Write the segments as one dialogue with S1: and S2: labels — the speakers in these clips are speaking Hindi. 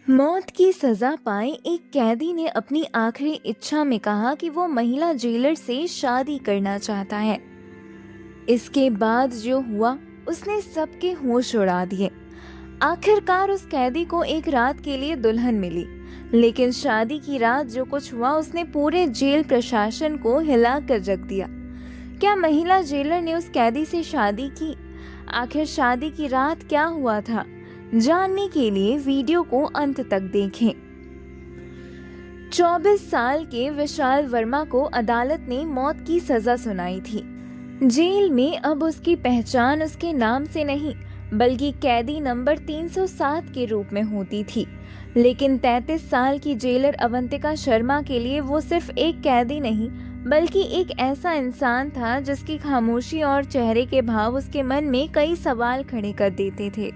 S1: मौत की सजा पाए एक कैदी ने अपनी आखिरी इच्छा में कहा कि वो महिला जेलर से शादी करना चाहता है। इसके बाद जो हुआ उसने सबके होश उड़ा दिए। आखिरकार उस कैदी को एक रात के लिए दुल्हन मिली, लेकिन शादी की रात जो कुछ हुआ उसने पूरे जेल प्रशासन को हिला कर रख दिया। क्या महिला जेलर ने उस कैदी से शादी की? आखिर शादी की रात क्या हुआ था? जानने के लिए वीडियो को अंत तक देखें। 24 साल के विशाल वर्मा को अदालत ने मौत की सजा सुनाई थी। जेल में अब उसकी पहचान उसके नाम से नहीं बल्कि कैदी नंबर 307 के रूप में होती थी। लेकिन 33 साल की जेलर अवंतिका शर्मा के लिए वो सिर्फ एक कैदी नहीं बल्कि एक ऐसा इंसान था जिसकी खामोशी और चेहरे के भाव उसके मन में कई सवाल खड़े कर देते थे।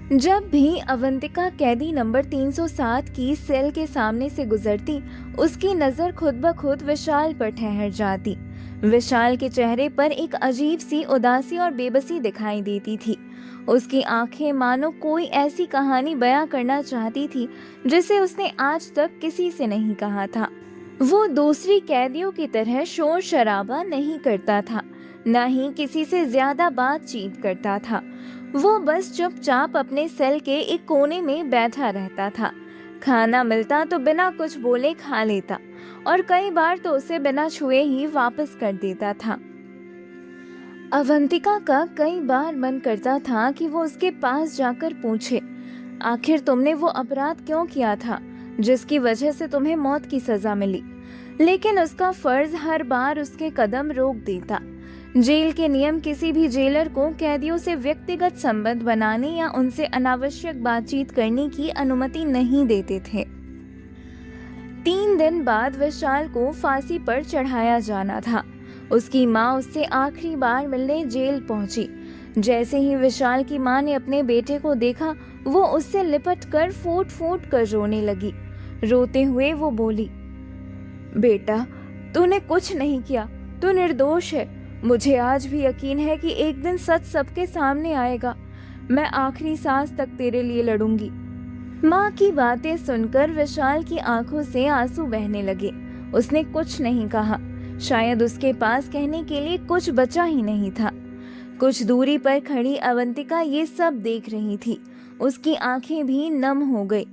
S1: जब भी अवंतिका कैदी नंबर 307 की सेल के सामने से गुजरती, उसकी नजर खुद ब खुद विशाल पर ठहर जाती। विशाल के चेहरे पर एक अजीब सी उदासी और बेबसी दिखाई देती थी। उसकी आंखें मानो कोई ऐसी कहानी बयां करना चाहती थी जिसे उसने आज तक किसी से नहीं कहा था। वो दूसरी कैदियों की तरह शोर शराबा नहीं करता था, न ही किसी से ज्यादा बातचीत करता था। वो बस चुपचाप अपने सेल के एक कोने में बैठा रहता था। खाना मिलता तो बिना कुछ बोले खा लेता और कई बार तो उसे बिना छुए ही वापस कर देता था। अवंतिका का कई बार मन करता था कि वो उसके पास जाकर पूछे, आखिर तुमने वो अपराध क्यों किया था जिसकी वजह से तुम्हें मौत की सजा मिली? लेकिन उसका फर्ज हर बार उसके कदम रोक देता। जेल के नियम किसी भी जेलर को कैदियों से व्यक्तिगत संबंध बनाने या उनसे अनावश्यक बातचीत करने की अनुमति नहीं देते थे। 3 दिन बाद विशाल को फांसी पर चढ़ाया जाना था। उसकी माँ उससे आखिरी बार मिलने जेल पहुंची। जैसे ही विशाल की माँ ने अपने बेटे को देखा, वो उससे लिपट कर फूट फूट कर रोने लगी। रोते हुए वो बोली, बेटा, तूने कुछ नहीं किया, तू निर्दोष है। मुझे आज भी यकीन है कि एक दिन सच सबके सामने आएगा। मैं आखिरी सांस तक तेरे लिए लड़ूंगी। माँ की बातें सुनकर विशाल की आंखों से आंसू बहने लगे। उसने कुछ नहीं कहा, शायद उसके पास कहने के लिए कुछ बचा ही नहीं था। कुछ दूरी पर खड़ी अवंतिका ये सब देख रही थी। उसकी आंखें भी नम हो गई।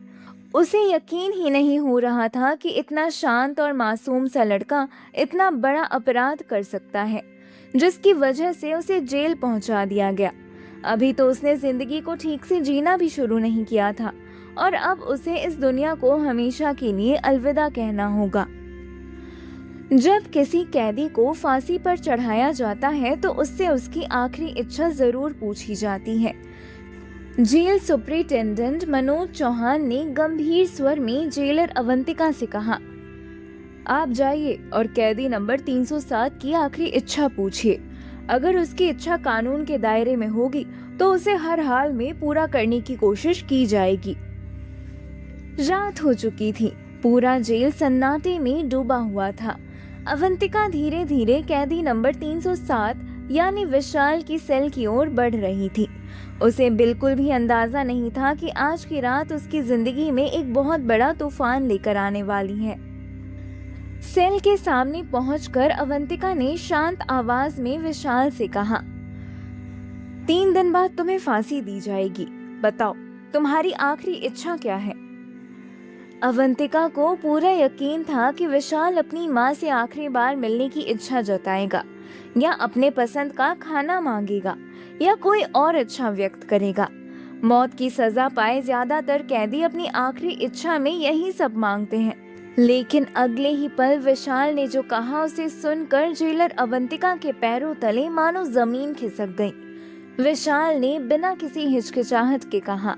S1: उसे यकीन ही नहीं हो रहा था कि इतना शांत और मासूम सा लड़का इतना बड़ा अपराध कर सकता है, जिसकी वजह से उसे जेल पहुंचा दिया गया। अभी तो उसने जिंदगी को ठीक से जीना भी शुरू नहीं किया था और अब उसे इस दुनिया को हमेशा के लिए अलविदा कहना होगा। जब किसी कैदी को फांसी पर चढ़ाया जाता है तो उससे उसकी आखिरी इच्छा जरूर पूछी जाती है। जेल सुपरिटेंडेंट मनोज चौहान ने गंभीर स्वर में जेलर अवंतिका से कहा, आप जाइए और कैदी नंबर 307 की आखिरी इच्छा पूछिए। अगर उसकी इच्छा कानून के दायरे में होगी तो उसे हर हाल में पूरा करने की कोशिश की जाएगी। रात हो चुकी थी। पूरा जेल सन्नाटे में डूबा हुआ था। अवंतिका धीरे धीरे कैदी नंबर 307 यानी विशाल की सेल की ओर बढ़ रही थी। उसे बिल्कुल भी अंदाजा नहीं था कि आज की रात उसकी जिंदगी में एक बहुत बड़ा तूफान लेकर आने वाली है। सेल के सामने पहुंचकर अवंतिका ने शांत आवाज में विशाल से कहा, 3 दिन बाद तुम्हें फांसी दी जाएगी। बताओ, तुम्हारी आखिरी इच्छा क्या है? अवंतिका को पूरा यकीन था कि विशाल अपनी माँ से आखिरी बार मिलने की इच्छा जताएगा या अपने पसंद का खाना मांगेगा या कोई और इच्छा व्यक्त करेगा। मौत की सजा पाए ज्यादातर कैदी अपनी आखिरी इच्छा में यही सब मांगते हैं। लेकिन अगले ही पल विशाल ने जो कहा उसे सुनकर जेलर अवंतिका के पैरों तले मानो जमीन खिसक गई। विशाल ने बिना किसी हिचकिचाहट के कहा,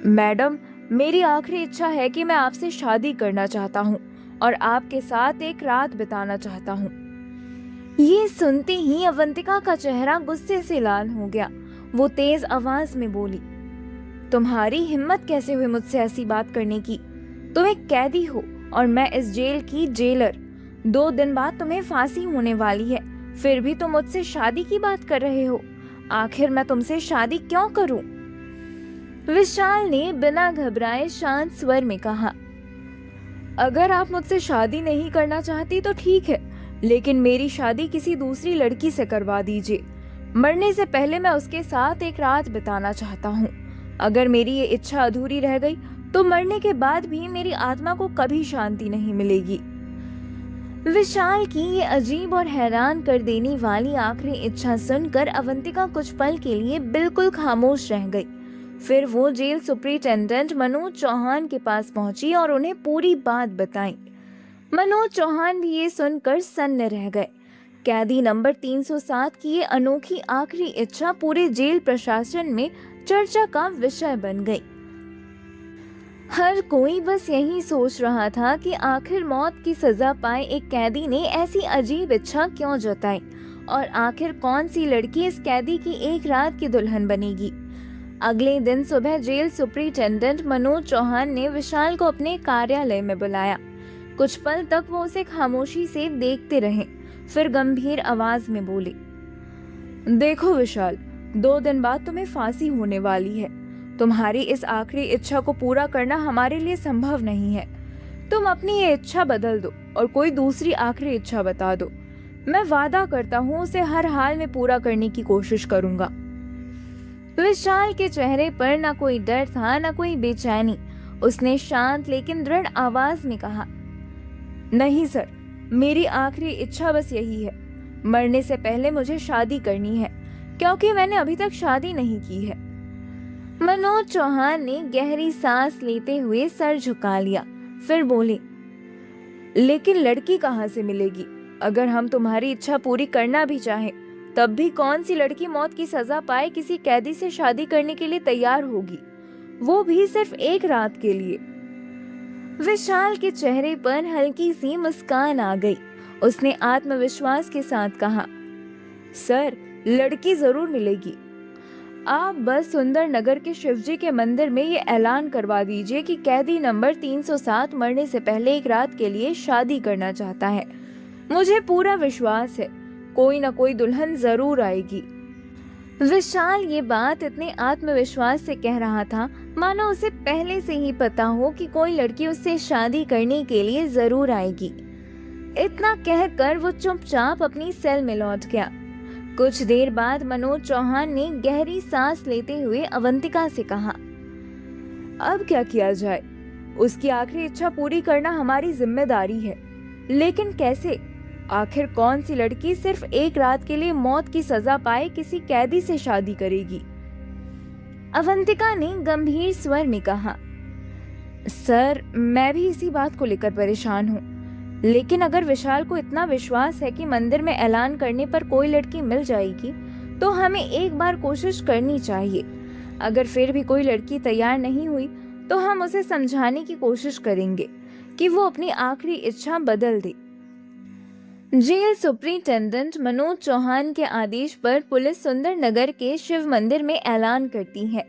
S1: मैडम, मेरी आखिरी इच्छा है कि मैं आपसे शादी करना चाहता हूँ और आपके साथ एक रात बिताना चाहता हूँ। ये सुनते ही अवंतिका का चेहरा गुस्से से लाल हो गया। वो तेज आवाज में बोली, तुम्हारी हिम्मत कैसे हुई मुझसे ऐसी बात करने की? तुम एक कैदी हो और मैं इस जेल की जेलर। 2 दिन बाद तुम्हें फांसी होने वाली है, फिर भी तुम मुझसे शादी की बात कर रहे हो। आखिर मैं तुमसे शादी क्यों करूं? विशाल ने बिना घबराए शांत स्वर में कहा, अगर आप मुझसे शादी नहीं करना चाहती तो ठीक है, लेकिन मेरी शादी किसी दूसरी लड़की से करवा दीजिए। मरने से पहले मैं उसके साथ एक रात बिताना चाहता हूँ। अगर मेरी ये इच्छा अधूरी रह गई तो मरने के बाद भी मेरी आत्मा को कभी शांति नहीं मिलेगी। विशाल की ये अजीब और हैरान कर देने वाली आखिरी इच्छा सुनकर अवंतिका कुछ पल के लिए बिल्कुल खामोश रह गई। फिर वो जेल सुपरिटेंडेंट मनोज चौहान के पास पहुंची और उन्हें पूरी बात बताई। मनोज चौहान भी ये सुनकर सन्न रह गए। कैदी नंबर 307 की ये अनोखी आखिरी इच्छा पूरे जेल प्रशासन में चर्चा का विषय बन गई। हर कोई बस यही सोच रहा था कि आखिर मौत की सजा पाए एक कैदी ने ऐसी अजीब इच्छा क्यों जताई और आखिर कौन सी लड़की इस कैदी की एक रात की दुल्हन बनेगी। अगले दिन सुबह जेल सुपरिटेंडेंट मनोज चौहान ने विशाल को अपने कार्यालय में बुलाया। कुछ पल तक वो उसे खामोशी से देखते रहे, फिर गंभीर आवाज में बोले, देखो विशाल, 2 दिन बाद तुम्हें फांसी होने वाली है। तुम्हारी इस आखिरी इच्छा को पूरा करना हमारे लिए संभव नहीं है। तुम अपनी ये इच्छा बदल दो और कोई दूसरी आखिरी इच्छा बता दो। मैं वादा करता हूँ उसे हर हाल में पूरा करने की कोशिश करूंगा। विशाल के चेहरे पर न कोई डर था न कोई बेचैनी। उसने शांत लेकिन दृढ़ आवाज में कहा, नहीं सर, मेरी आखिरी इच्छा बस यही है। मरने से पहले मुझे शादी करनी है, क्योंकि मैंने अभी तक शादी नहीं की है। मनोज चौहान ने गहरी सांस लेते हुए सर झुका लिया, फिर बोले, लेकिन लड़की कहाँ से मिलेगी? अगर हम तुम्हारी इच्छा पूरी करना भी चाहें, तब भी कौन सी लड़की मौत की सजा पाए किसी कैदी से शादी करने के लिए तैयार होगी, वो भी सिर्फ एक रात के लिए। विशाल के चेहरे पर हल्की सी मुस्कान आ गई। उसने आत्मविश्वास के साथ कहा, सर, लड़की जरूर मिलेगी। आप बस सुंदर नगर के शिवजी के मंदिर में ये ऐलान करवा दीजिए कि कैदी नंबर 307 मरने से पहले एक रात के लिए शादी करना चाहता है। मुझे पूरा विश्वास है कोई न कोई दुल्हन जरूर आएगी। विशाल ये बात इतने आत्मविश्वास से कह रहा था मानो उसे पहले से ही पता हो कि कोई लड़की उससे शादी करने के लिए जरूर आएगी। इतना कहकर वो चुपचाप अपनी सेल में लौट गया। कुछ देर बाद मनोज चौहान ने गहरी सांस लेते हुए अवंतिका से कहा, अब क्या किया जाए? उसकी आखिरी इच्छा पूरी करना हमारी जिम्मेदारी है, लेकिन कैसे? आखिर कौन सी लड़की सिर्फ एक रात के लिए मौत की सजा पाए किसी कैदी से शादी करेगी? अवंतिका ने गंभीर स्वर में कहा, सर, मैं भी इसी बात को लेकर परेशान हूँ, लेकिन अगर विशाल को इतना विश्वास है कि मंदिर में ऐलान करने पर कोई लड़की मिल जाएगी, तो हमें एक बार कोशिश करनी चाहिए। अगर फिर भी कोई लड़की तैयार नहीं हुई, तो हम उसे समझाने की कोशिश करेंगे कि वो अपनी आखिरी इच्छा बदल दे। जेल सुपरिटेंडेंट मनोज चौहान के आदेश पर पुलिस सुंदर नगर के शिव मंदिर में ऐलान करती है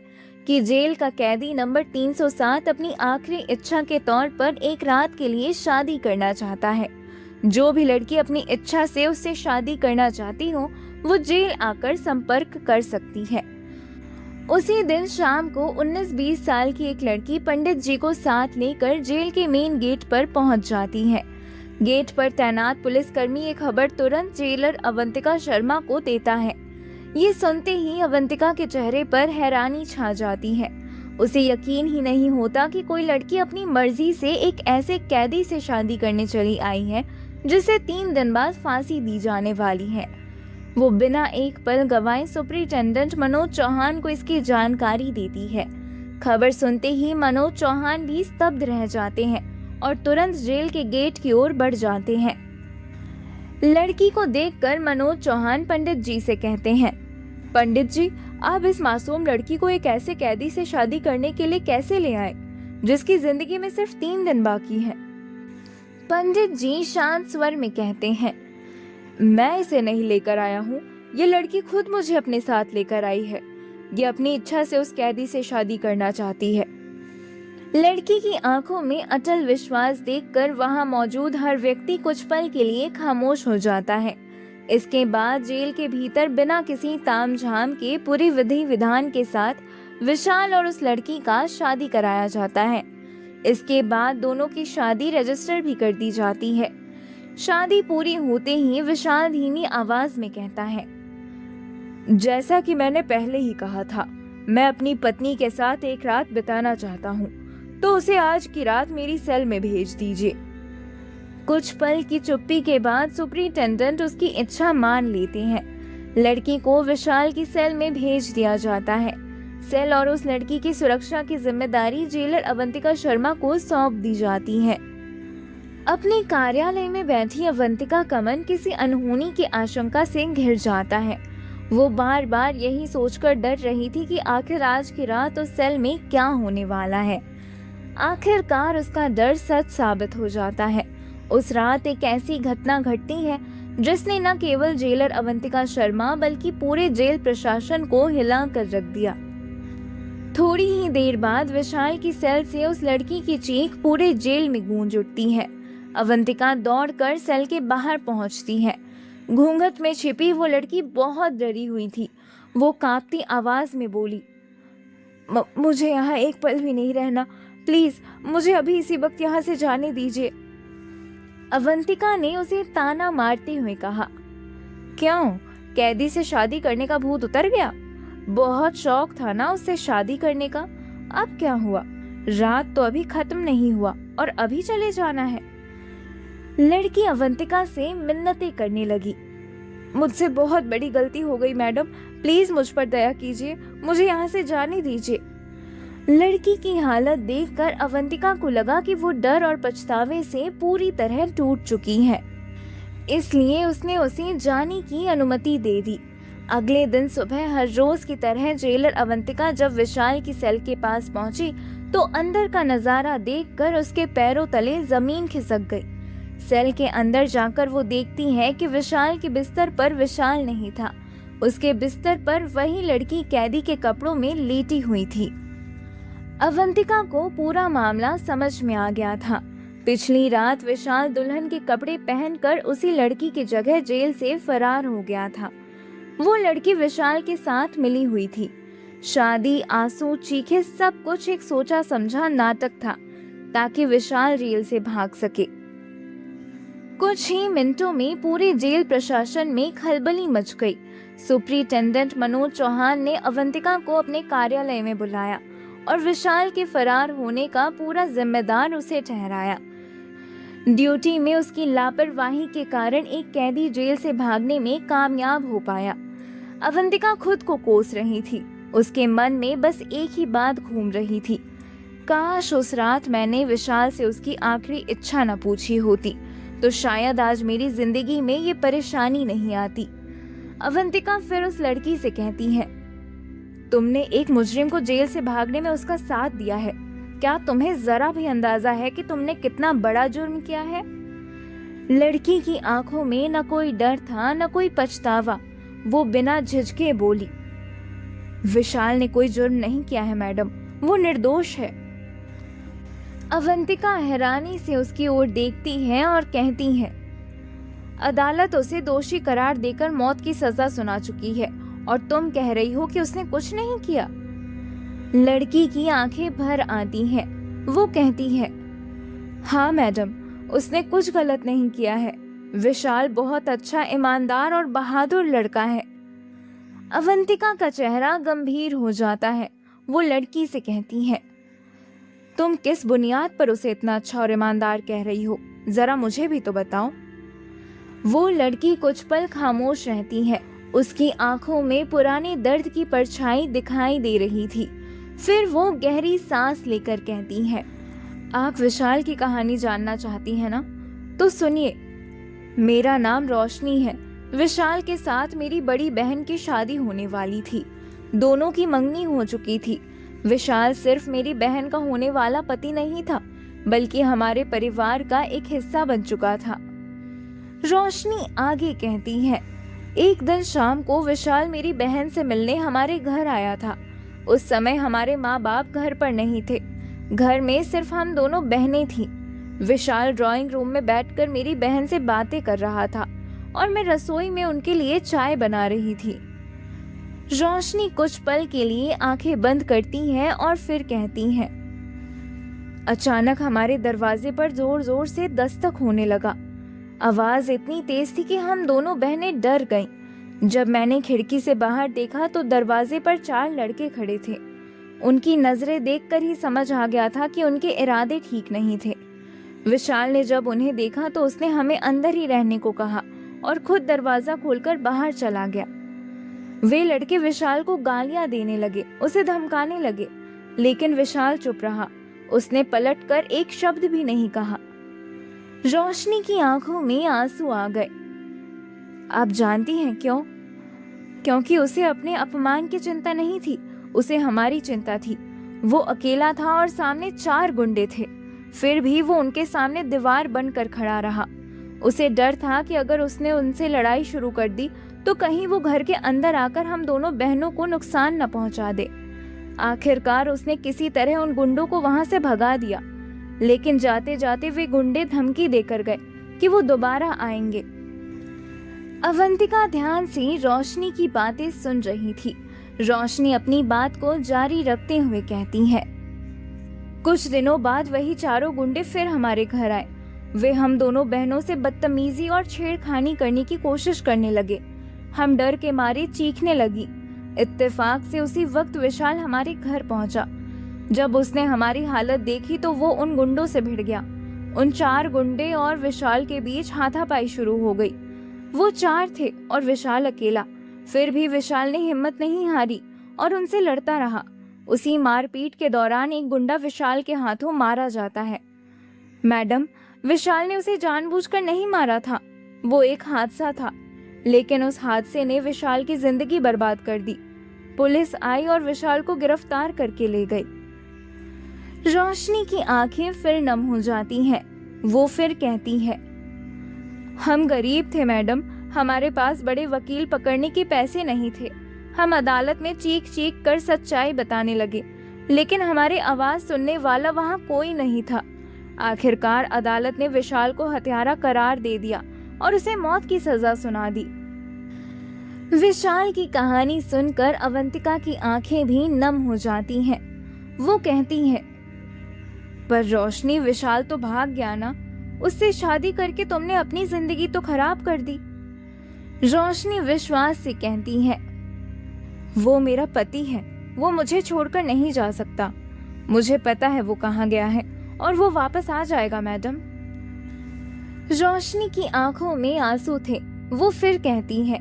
S1: कि जेल का कैदी नंबर 307 अपनी आखिरी इच्छा के तौर पर एक रात के लिए शादी करना चाहता है। जो भी लड़की अपनी इच्छा से उससे शादी करना चाहती हो, वो जेल आकर संपर्क कर सकती है। उसी दिन शाम को 19-20 साल की एक लड़की पंडित जी को साथ लेकर जेल के मेन गेट पर पहुंच जाती है। गेट पर तैनात पुलिसकर्मी ये खबर तुरंत जेलर अवंतिका शर्मा को देता है। ये सुनते ही अवंतिका के चेहरे पर हैरानी छा जाती है। उसे यकीन ही नहीं होता कि कोई लड़की अपनी मर्जी से एक ऐसे कैदी से शादी करने चली आई है जिसे 3 दिन बाद फांसी दी जाने वाली है। वो बिना एक पल गवाए सुपरिटेंडेंट मनोज चौहान को इसकी जानकारी देती है। खबर सुनते ही मनोज चौहान भी स्तब्ध रह जाते हैं और तुरंत जेल के गेट की ओर बढ़ जाते हैं। लड़की को देखकर मनोज चौहान पंडित जी से कहते हैं, पंडित जी, आप इस मासूम लड़की को एक ऐसे कैदी से शादी करने के लिए कैसे ले आए जिसकी जिंदगी में सिर्फ 3 दिन बाकी हैं? पंडित जी शांत स्वर में कहते हैं, मैं इसे नहीं लेकर आया हूँ, ये लड़की खुद मुझे अपने साथ लेकर आई है। ये अपनी इच्छा से उस कैदी से शादी करना चाहती है। लड़की की आंखों में अटल विश्वास देखकर वहां मौजूद हर व्यक्ति कुछ पल के लिए खामोश हो जाता है। इसके बाद जेल के भीतर बिना किसी तामझाम के पूरी विधि विधान के साथ विशाल और उस लड़की का शादी कराया जाता है। इसके बाद दोनों की शादी रजिस्टर भी कर दी जाती है। शादी पूरी होते ही विशाल धीमी आवाज में कहता है, जैसा कि मैंने पहले ही कहा था, मैं अपनी पत्नी के साथ एक रात बिताना चाहता हूँ, तो उसे आज की रात मेरी सेल में भेज दीजिए। कुछ पल की चुप्पी के बाद सुपरिटेंडेंट उसकी इच्छा मान लेते हैं। लड़की को विशाल की सेल में भेज दिया जाता है। सेल और उस लड़की की सुरक्षा की जिम्मेदारी जेलर अवंतिका शर्मा को सौंप दी जाती है। अपने कार्यालय में बैठी अवंतिका का मन किसी अनहोनी की आशंका से घिर जाता है। वो बार बार यही सोचकर डर रही थी कि आखिर आज की रात उस सेल में क्या होने वाला है। आखिरकार उसका डर सच साबित हो जाता है। उस रात एक ऐसी घटना घटती है जिसने न केवल जेलर अवंतिका शर्मा बल्कि पूरे जेल प्रशासन को हिला कर रख दिया। थोड़ी ही देर बाद विशाल की सेल से उस लड़की की चीख पूरे जेल में गूंज उठती है। अवंतिका दौड़कर सेल के बाहर पहुंचती है। घूंघट में छिपी वो लड़की बहुत डरी हुई थी। वो कांपती आवाज में बोली, मुझे यहाँ एक पल भी नहीं रहना, प्लीज मुझे अभी इसी वक्त यहाँ से जाने दीजिए। अवंतिका ने उसे ताना मारते हुए कहा, क्यों, कैदी से शादी करने का भूत उतर गया? बहुत शौक था ना उससे शादी करने का, अब क्या हुआ? रात तो अभी खत्म नहीं हुआ और अभी चले जाना है। लड़की अवंतिका से मिन्नतें करने लगी, मुझसे बहुत बड़ी गलती हो गई मैडम, प्लीज मुझ पर दया कीजिए, मुझे यहाँ से जाने दीजिए। लड़की की हालत देखकर अवंतिका को लगा कि वो डर और पछतावे से पूरी तरह टूट चुकी है, इसलिए उसने उसे जाने की अनुमति दे दी। अगले दिन सुबह हर रोज की तरह जेलर अवंतिका जब विशाल की सेल के पास पहुंची तो अंदर का नजारा देखकर उसके पैरों तले जमीन खिसक गई। सेल के अंदर जाकर वो देखती है कि विशाल के बिस्तर पर विशाल नहीं था, उसके बिस्तर पर वही लड़की कैदी के कपड़ों में लेटी हुई थी। अवंतिका को पूरा मामला समझ में आ गया था। पिछली रात विशाल दुल्हन के कपड़े पहनकर उसी लड़की की जगह जेल से फरार हो गया था। वो लड़की विशाल के साथ मिली हुई थी। शादी, आंसू, चीखें, सब कुछ एक सोचा समझा नाटक था ताकि विशाल जेल से भाग सके। कुछ ही मिनटों में पूरे जेल प्रशासन में खलबली मच गई। सुपरिटेंडेंट मनोज चौहान ने अवंतिका को अपने कार्यालय में बुलाया और विशाल के फरार होने का पूरा जिम्मेदार उसे ठहराया। ड्यूटी में उसकी लापरवाही के कारण एक कैदी जेल से भागने में कामयाब हो पाया। अवंतिका खुद को कोस रही थी। उसके मन में बस एक ही बात घूम रही थी, काश उस रात मैंने विशाल से उसकी आखिरी इच्छा न पूछी होती तो शायद आज मेरी जिंदगी में ये परेशानी नहीं आती। अवंतिका फिर उस लड़की से कहती है, तुमने एक मुजरिम को जेल से भागने में उसका साथ दिया है, क्या तुम्हें जरा भी अंदाजा है कि तुमने कितना बड़ा जुर्म किया है? लड़की की आंखों में न कोई डर था न कोई पछतावा। वो बिना झिझके बोली, विशाल ने कोई जुर्म नहीं किया है मैडम, वो निर्दोष है। अवंतिका हैरानी से उसकी ओर देखती है और कहती है, अदालत उसे दोषी करार देकर मौत की सजा सुना चुकी है और तुम कह रही हो कि उसने कुछ नहीं किया। लड़की की आंखें भर आती हैं। वो कहती है, हाँ मैडम, उसने कुछ गलत नहीं किया है। विशाल बहुत अच्छा, ईमानदार और बहादुर लड़का है। अवंतिका का चेहरा गंभीर हो जाता है। वो लड़की से कहती है, तुम किस बुनियाद पर उसे इतना अच्छा और ईमानदार कह रही हो, जरा मुझे भी तो बताओ। वो लड़की कुछ पल खामोश रहती है। उसकी आंखों में पुराने दर्द की परछाई दिखाई दे रही थी। फिर वो गहरी सांस लेकर कहती है, आप विशाल की कहानी जानना चाहती हैं ना? तो सुनिए, मेरा नाम रोशनी है। विशाल के साथ मेरी बड़ी बहन की शादी होने वाली थी। दोनों की मंगनी हो चुकी थी। विशाल सिर्फ मेरी बहन का होने वाला पति नहीं था, बल्कि हमारे परिवार का एक हिस्सा बन चुका था। रोशनी आगे कहती है, एक दिन शाम को विशाल मेरी बहन से मिलने हमारे घर आया था। उस समय हमारे माँ बाप घर पर नहीं थे। घर में सिर्फ हम दोनों बहनें थीं। विशाल ड्राइंग रूम में बैठकर मेरी बहन से बातें कर रहा था और मैं रसोई में उनके लिए चाय बना रही थी। रोशनी कुछ पल के लिए आंखें बंद करती है और फिर कहती है। अचानक हमारे दरवाजे पर जोर जोर से दस्तक होने लगा। आवाज इतनी तेज थी कि हम दोनों बहनें डर गईं। जब मैंने खिड़की से बाहर देखा तो दरवाजे पर 4 लड़के खड़े थे। उनकी नजरें देखकर ही समझ आ गया था कि उनके इरादे ठीक नहीं थे। विशाल ने जब उन्हें देखा तो उसने हमें अंदर ही रहने को कहा और खुद दरवाजा खोलकर बाहर चला गया। वे लड़के विशाल को गालियां देने लगे, उसे धमकाने लगे, लेकिन विशाल चुप रहा। उसने पलटकर एक शब्द भी नहीं कहा। रोशनी की आंखों में आंसू आ गए। आप जानती हैं क्यों? क्योंकि उसे अपने अपमान की चिंता नहीं थी, उसे हमारी चिंता थी। वो अकेला था और सामने 4 गुंडे थे, फिर भी वो उनके सामने दीवार बनकर खड़ा रहा। उसे डर था कि अगर उसने उनसे लड़ाई शुरू कर दी तो कहीं वो घर के अंदर आकर हम दोनों बहनों को नुकसान न पहुंचा दे। आखिरकार उसने किसी तरह उन गुंडों को वहां से भगा दिया, लेकिन जाते जाते वे गुंडे धमकी देकर गए कि वो दोबारा आएंगे। अवंतिका ध्यान से रोशनी की बातें सुन रही थी। रोशनी अपनी बात को जारी रखते हुए कहती है। कुछ दिनों बाद वही 4 गुंडे फिर हमारे घर आए। वे हम दोनों बहनों से बदतमीजी और छेड़खानी करने की कोशिश करने लगे। हम डर के मारे चीखने लगी। इत्तेफाक से उसी वक्त विशाल हमारे घर पहुंचा। जब उसने हमारी हालत देखी तो वो उन गुंडों से भिड़ गया। उन 4 गुंडे और विशाल के बीच हाथापाई शुरू हो गई। वो 4 थे और विशाल अकेला। फिर भी विशाल ने हिम्मत नहीं हारी और उनसे लड़ता रहा। उसी मारपीट के दौरान एक गुंडा विशाल के हाथों मारा जाता है। मैडम, विशाल ने उसे जानबूझकर नहीं मारा था, वो एक हादसा था, लेकिन उस हादसे ने विशाल की जिंदगी बर्बाद कर दी। पुलिस आई और विशाल को गिरफ्तार करके ले गई। रोशनी की आंखें फिर नम हो जाती हैं। वो फिर कहती है, हम गरीब थे मैडम, हमारे पास बड़े वकील पकड़ने के पैसे नहीं थे। हम अदालत में चीख चीख कर सच्चाई बताने लगे, लेकिन हमारी आवाज सुनने वाला वहां कोई नहीं था। आखिरकार अदालत ने विशाल को हत्यारा करार दे दिया और उसे मौत की सजा सुना दी। विशाल की कहानी सुनकर अवंतिका की आंखें भी नम हो जाती हैं। वो कहती है, पर रोशनी, विशाल तो भाग गया ना, उससे शादी करके तुमने अपनी जिंदगी तो खराब कर दी। रोशनी विश्वास से कहती है, वो मेरा पति है, वो मुझे छोड़कर नहीं जा सकता। मुझे पता है वो कहाँ गया है और वो वापस आ जाएगा मैडम। रोशनी की आंखों में आंसू थे। वो फिर कहती है,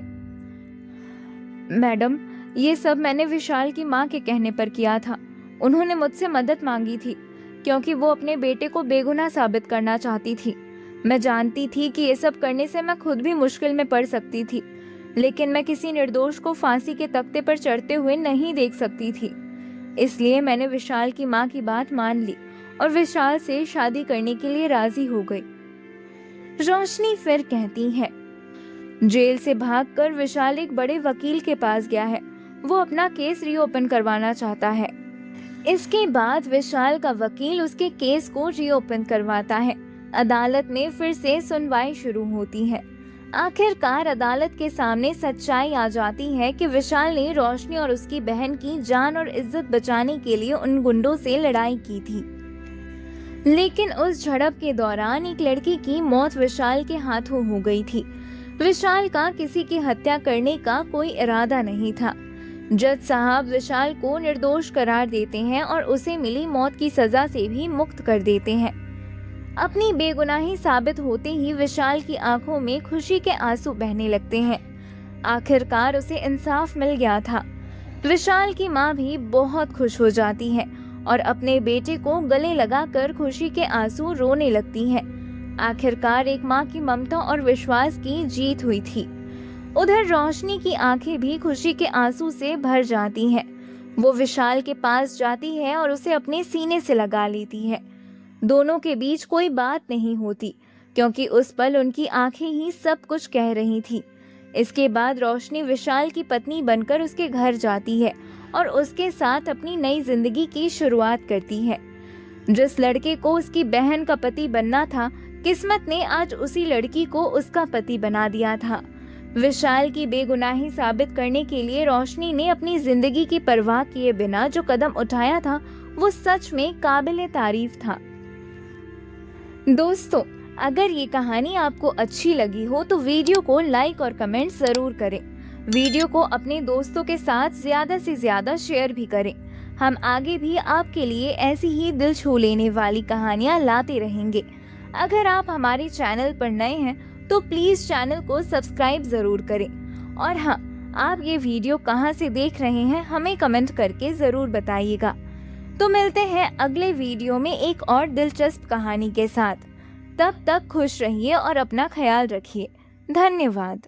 S1: मैडम, ये सब मैंने विशाल की माँ के कहने पर किया था। उन्होंने मुझसे मदद मांगी थी क्योंकि वो अपने बेटे को बेगुनाह साबित करना चाहती थी। मैं जानती थी कि ये सब करने से मैं खुद भी मुश्किल में पड़ सकती थी, लेकिन मैं किसी निर्दोष को फांसी के तख्ते पर चढ़ते हुए नहीं देख सकती थी। इसलिए मैंने विशाल की माँ की बात मान ली और विशाल से शादी करने के लिए राजी हो गई। रोशनी फिर कहती है, जेल से भागकर विशाल एक बड़े वकील के पास गया है। वो अपना केस रीओपन करवाना चाहता है। इसके बाद विशाल का वकील उसके केस को रीओपन करवाता है। अदालत में फिर से सुनवाई शुरू होती है। आखिरकार अदालत के सामने सच्चाई आ जाती है कि विशाल ने रोशनी और उसकी बहन की जान और इज्जत बचाने के लिए उन गुंडों से लड़ाई की थी, लेकिन उस झड़प के दौरान एक लड़की की मौत विशाल के हाथों हो गई थी। विशाल का किसी की हत्या करने का कोई इरादा नहीं था। जज साहब विशाल को निर्दोष करार देते हैं और उसे मिली मौत की सजा से भी मुक्त कर देते हैं। अपनी बेगुनाही साबित होते ही विशाल की आंखों में खुशी के आंसू बहने लगते हैं। आखिरकार उसे इंसाफ मिल गया था। विशाल की माँ भी बहुत खुश हो जाती है और अपने बेटे को गले लगाकर खुशी के आंसू रोने लगती है। आखिरकार एक माँ की ममता और विश्वास की जीत हुई थी। उधर रोशनी की आंखें भी खुशी के आंसू से भर जाती हैं। वो विशाल के पास जाती है और उसे अपने सीने से लगा लेती है। दोनों के बीच कोई बात नहीं होती क्योंकि उस पल उनकी आंखें ही सब कुछ कह रही थी। इसके बाद रोशनी विशाल की पत्नी बनकर उसके घर जाती है और उसके साथ अपनी नई जिंदगी की शुरुआत करती है। जिस लड़के को उसकी बहन का पति बनना था, किस्मत ने आज उसी लड़की को उसका पति बना दिया था। विशाल की बेगुनाही साबित करने के लिए रोशनी ने अपनी जिंदगी की परवाह किए बिना जो कदम उठाया था वो सच में काबिले तारीफ था। दोस्तों, अगर ये कहानी आपको अच्छी लगी हो तो वीडियो को लाइक और कमेंट जरूर करें। वीडियो को अपने दोस्तों के साथ ज्यादा से ज्यादा शेयर भी करें। हम आगे भी आपके लिए ऐसी ही दिल छू लेने वाली कहानियां लाते रहेंगे। अगर आप हमारे चैनल पर नए हैं तो प्लीज चैनल को सब्सक्राइब जरूर करें। और हाँ, आप ये वीडियो कहाँ से देख रहे हैं हमें कमेंट करके जरूर बताइएगा। तो मिलते हैं अगले वीडियो में एक और दिलचस्प कहानी के साथ। तब तक खुश रहिए और अपना ख्याल रखिए। धन्यवाद।